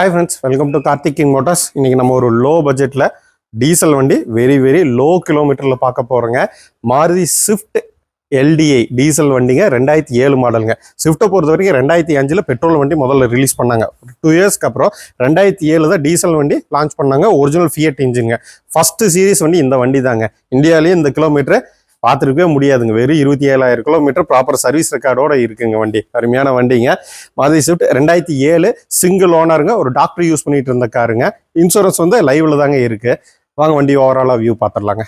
Hi friends, welcome to Karthik King Motors. இன்னைக்கு நம்ம ஒரு லோ பட்ஜெட்ல டீசல் வண்டி வெரி லோ கிலோமீட்டர்ல பார்க்க போறோங்க. மாருதி ஸ்விஃப்ட் LDI டீசல் வண்டிங்க 2007 மாடலுங்க. ஸ்விஃப்ட்டை பொறுத்த வரைக்கும் 2005ல் பெட்ரோல் வண்டி முதல்ல ரிலீஸ் பண்ணாங்க. 2 இயர்ஸ்க்கு அப்புறம் 2007 தான் டீசல் வண்டி லான்ச் பண்ணாங்க. ஒரிஜினல் ஃபியட் இன்ஜின்ங்க. ஃபர்ஸ்ட் சீரிஸ் வண்டி இந்த வண்டி தாங்க. இந்தியாவிலேயே இந்த கிலோமீட்டர் பார்த்துருக்கவே முடியாதுங்க. வெறும் 27,000 கிலோமீட்டர் ப்ராப்பர் சர்வீஸ் ரெக்கார்டோட இருக்குங்க வண்டி. அருமையான வண்டிங்க. மாருதி ஸ்விஃப்ட் 2007 சிங்கிள் ஓனருங்க. ஒரு டாக்டர் யூஸ் பண்ணிட்டு இருந்த காருங்க. இன்சூரன்ஸ் வந்து லைவ்ல தாங்க இருக்கு. வாங்க வண்டி ஓவராலாக வியூ பார்த்துடலாங்க.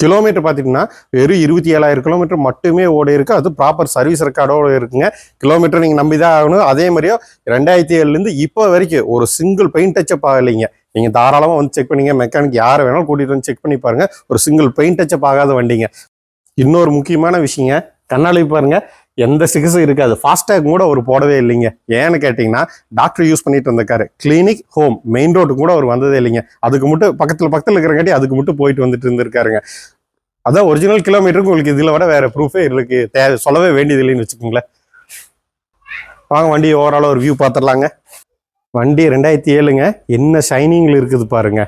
கிலோமீட்டர் பார்த்தீங்கன்னா வெறும் 27,000 கிலோமீட்டர் மட்டுமே ஓடி இருக்கு. அது ப்ராப்பர் சர்வீஸ் ரெக்கார்டோட இருக்குங்க. கிலோமீட்டர் நீங்கள் நம்பி தான் ஆகணும். அதே மாதிரியே 2007லேருந்து இப்போ வரைக்கும் ஒரு சிங்கிள் பெயிண்ட் டச்சப் ஆகலைங்க. நீங்கள் தாராளமாக வந்து செக் பண்ணிங்க. மெக்கானிக் யாரை வேணாலும் கூட்டிகிட்டு வந்து செக் பண்ணி பாருங்க. ஒரு சிங்கிள் பெயிண்ட் டச்சப் ஆகாத வண்டிங்க. இன்னொரு முக்கியமான விஷயங்க, கண்ணாடி பாருங்க, எந்த சிகிச்சை இருக்காது. ஃபாஸ்டேக் கூட ஒரு போடவே இல்லைங்க. ஏன்னு கேட்டிங்கன்னா டாக்டர் யூஸ் பண்ணிட்டு இருந்திருக்காரு. கிளினிக் ஹோம் மெயின் ரோட்டுக்கு கூட அவர் வந்ததே இல்லைங்க. அதுக்கு மட்டும் பக்கத்தில் இருக்கிறங்காட்டி அதுக்கு மட்டும் போயிட்டு வந்துட்டு இருந்திருக்காருங்க. அதான் ஒரிஜினல் கிலோமீட்டருக்கு உங்களுக்கு இதில் விட வேற ப்ரூஃபே இருக்கு. சொல்லவே வேண்டியது இல்லைன்னு வச்சுக்கோங்களேன். வாங்க வண்டி ஓவராலாக ஒரு வியூ பார்த்துடலாங்க. வண்டி 2007ங்க. என்ன ஷைனிங்கில் இருக்குது பாருங்க.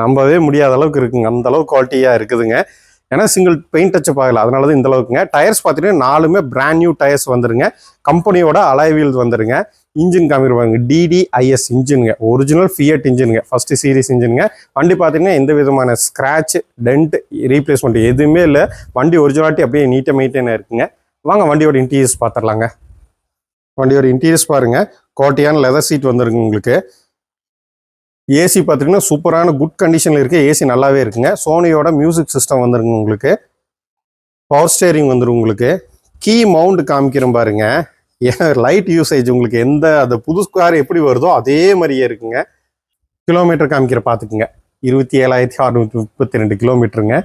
நம்பவே முடியாத அளவுக்கு இருக்குங்க. அந்த அளவுக்கு குவாலிட்டியாக இருக்குதுங்க. ஏன்னா சிங்கிள் பெயிண்ட் டச்சப் ஆகல, அதனால தான் இந்த அளவுக்குங்க. டயர்ஸ் பார்த்தீங்கன்னா 4மே பிராண்ட் நியூ டயர்ஸ் வந்துருங்க. கம்பெனியோட அலாய் வீல்ஸ் வந்துருங்க. இன்ஜின் காமிருப்பாங்க, DDIS இன்ஜினுங்க. ஒரிஜினல் ஃபியட் இன்ஜினுங்க. ஃபர்ஸ்ட் சீரிஸ் இன்ஜினுங்க. வண்டி பார்த்தீங்கன்னா எந்த விதமான ஸ்க்ராட்ச் டென்ட் ரீப்ளேஸ்மெண்ட் எதுவுமே இல்லை. வண்டி ஒரிஜினாலிட்டி அப்படியே நீட்டாக மெயின்டைனாக இருக்குங்க. வாங்க வண்டியோட இன்டீரியர்ஸ் பார்த்துடலாங்க. வண்டியோட இன்டீரியர்ஸ் பாருங்க, குவாலிட்டியான லெதர் சீட் வந்துருங்க உங்களுக்கு. ஏசி பார்த்தீங்கன்னா சூப்பரான குட் கண்டிஷனில் இருக்குது. ஏசி நல்லாவே இருக்குங்க. சோனியோட மியூசிக் சிஸ்டம் வந்துருங்க உங்களுக்கு. பவர் ஸ்டேரிங் வந்துடும் உங்களுக்கு. கீ மவுண்ட் காமிக்கிறோம் பாருங்க. லைட் யூசேஜ் உங்களுக்கு எந்த அந்த புது கார் எப்படி வருதோ அதே மாதிரியே இருக்குங்க. கிலோமீட்டர் காமிக்கிற பார்த்துக்குங்க. 27,632 கிலோமீட்டருங்க.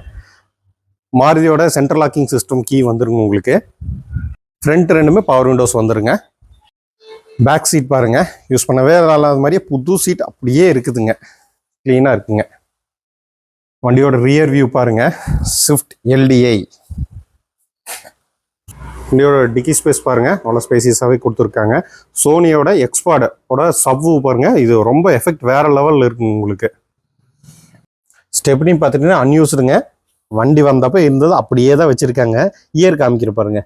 மாருதியோட சென்ட்ரல் லாக்கிங் சிஸ்டம் கீ வந்துருங்க உங்களுக்கு. ஃப்ரண்ட் ரெண்டுமே பவர் விண்டோஸ் வந்துருங்க. பேக் சீட் பாருங்க, யூஸ் பண்ணவே இல்லாத மாதிரியே புது சீட் அப்படியே இருக்குதுங்க. கிளீனாக இருக்குங்க. வண்டியோட ரியர் வியூ பாருங்க. ஸ்விஃப்ட் LDI வண்டியோட டிக்கி ஸ்பேஸ் பாருங்க, நல்ல ஸ்பேசியஸாகவே கொடுத்துருக்காங்க. சோனியோட எக்ஸ்பார்டோட சப்வூ பாருங்க. இது ரொம்ப எஃபெக்ட் வேற லெவலில் இருக்குங்க உங்களுக்கு. ஸ்டெப்னி பார்த்துட்டீங்கன்னா அன்யூஸ்டுங்க. வண்டி வந்தப்போ இருந்தது அப்படியே தான் வச்சுருக்காங்க. இயர் காமிக்கிற பாருங்க,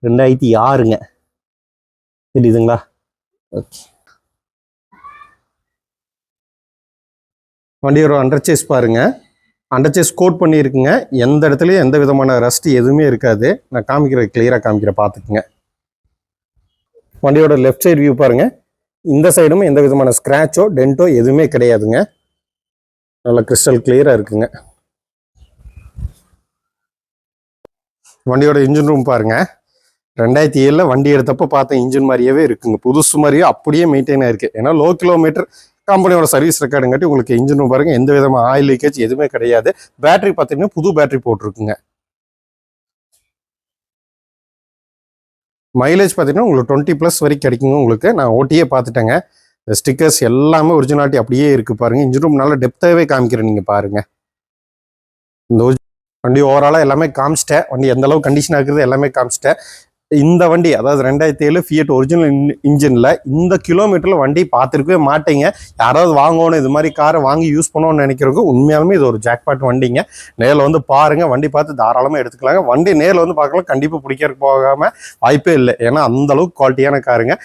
2006ங்க. தெரியுதுங்களா? ஓகே. வண்டியோட அண்டர்சேஸ் பாருங்க. அண்டர்சேஸ் கோட் பண்ணியிருக்குங்க. எந்த இடத்துலையும் எந்த விதமான ரஸ்ட் எதுவுமே இருக்காது. நான் கிளியராக காமிக்கிற பார்த்துக்குங்க. வண்டியோட லெஃப்ட் சைடு வியூ பாருங்க. இந்த சைடும் எந்த விதமான ஸ்க்ராச்சோ டென்ட்டோ எதுவுமே கிடையாதுங்க. நல்லா கிறிஸ்டல் கிளியராக இருக்குங்க. வண்டியோட இன்ஜின் ரூம் பாருங்க. 2007 வண்டி எடுத்தப்போ பார்த்த இன்ஜின் மாதிரியே இருக்குங்க. புதுசு மாதிரியே அப்படியே மெயின்டைன் ஆயிருக்கு. ஏன்னா லோ கிலோமீட்டர் கம்பெனியோட சர்வீஸ் ரெக்கார்டுங்காட்டி உங்களுக்கு இன்ஜின் ரூம் பாருங்க, எந்த விதமான ஆயில் லீக்கேஜ் எதுவுமே கிடையாது. பேட்டரி பார்த்தீங்கன்னா புது பேட்டரி போட்டிருக்குங்க. மைலேஜ் பார்த்தீங்கன்னா உங்களுக்கு 20+ வரைக்கும் கிடைக்குங்க உங்களுக்கு. நான் ஓட்டியே பார்த்துட்டேங்க. ஸ்டிக்கர்ஸ் எல்லாமே ஒரிஜினாலிட்டி அப்படியே இருக்கு பாருங்க. இன்ஜின் ரூம் நல்லா டெப்த்தாகவே காமிக்கிறேன், நீங்க பாருங்க. இந்த வண்டி ஓவராலாக எல்லாமே காமிச்சிட்டேன். வண்டி எந்த அளவு கண்டிஷனாக இருக்குது எல்லாமே காமிச்சிட்டேன். இந்த வண்டி அதாவது 2007 ஃபியட் ஒரிஜினல் இன்ஜினில் இந்த கிலோமீட்டரில் வண்டி பார்த்துருக்கவே மாட்டீங்க. யாராவது வாங்கணும் இது மாதிரி காரை வாங்கி யூஸ் பண்ணணும்னு நினைக்கிறவங்க உண்மையாலுமே இது ஒரு ஜாக்பாட் வண்டிங்க. நேரில் வந்து பாருங்க, வண்டி பார்த்து தாராளமாக எடுத்துக்கலாங்க. வண்டி நேரில் வந்து பார்க்கலாம், கண்டிப்பாக பிடிக்கிறதுக்கு போகாமல் வாய்ப்பே இல்லை. ஏன்னா அந்த அளவுக்கு குவாலிட்டியான காருங்க.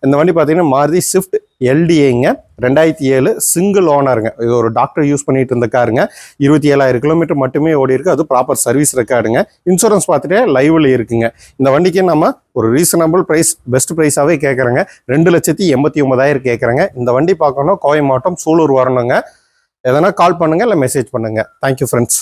இந்த வண்டி பார்த்தீங்கன்னா மாருதி ஸ்விஃப்ட் LDIங்க. 2007 சிங்கிள் ஓனருங்க. இது ஒரு டாக்டர் யூஸ் பண்ணிட்டு இருந்த காருங்க. 27,000 கிலோமீட்டர் மட்டுமே ஓடி இருக்கு. அது ப்ராப்பர் சர்வீஸ் ரெக்கார்டுங்க. இன்சூரன்ஸ் பார்த்துட்டே லைவ்ல இருக்குங்க. இந்த வண்டிக்கு நம்ம ஒரு ரீசனபிள் ப்ரைஸ், பெஸ்ட் ப்ரைஸாகவே கேட்குறேங்க. 2,89,000 கேட்குறேங்க. இந்த வண்டி பார்க்கணும், கோவை மாவட்டம் சூலூர் வரணுங்க. எதனா கால் பண்ணுங்க, இல்லை மெசேஜ் பண்ணுங்க. Thank you friends.